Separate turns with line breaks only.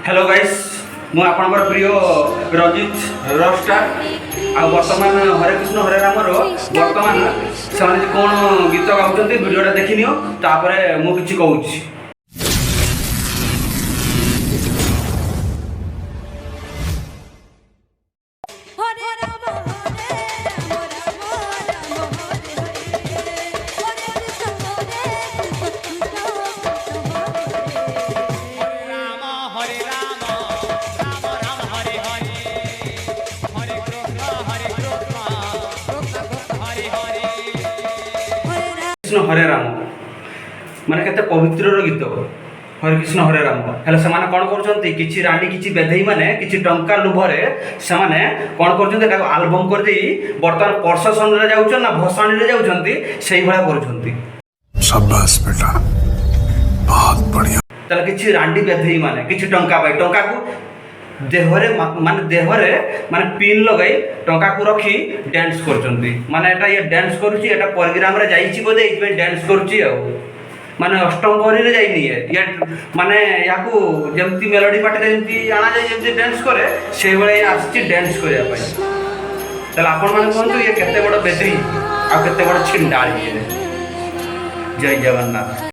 Hello guys मु आपनकर प्रिय रंजित रस्टार आ वर्तमान हरे कृष्ण हरे राम वर्तमान से कौन गीत गाँव भिडियोटा देखी नियो तापर मु किछि कहूछि। कृष्ण हरे राम माने केते पवित्र गीत हरे कृष्ण हरे राम हेले से माने कोन करछंती किछि रानी किछि बेधई माने किछि टंका लोभरे से माने कोन करछंती एटा एल्बम कर देई वर्तमान प्रशासन रे जाउछन ना भसाणी रे जाउछंती सेही भला करछंती।
शाबाश बेटा बहुत बढ़िया।
तले किछि रांडी बेधई माने किछि टंका पाई टंका को देहरे माने पिन लगाई टंका को रखी डांस करछंती माने एटा ये डांस करूची एटा प्रोग्राम रे जाईची बोदे इमे डांस करूची आ माने अष्टम पहरी रे जाईनी ये माने याकू जेमती मेलोडी पार्टी रे जेमती आना जाय जेमती डांस करे से बेले आछि डांस करिया पई तले आपण माने कोन ये केते बड़ बेदरी आ केते बड़ छिंडाळी जय जगन्नाथ।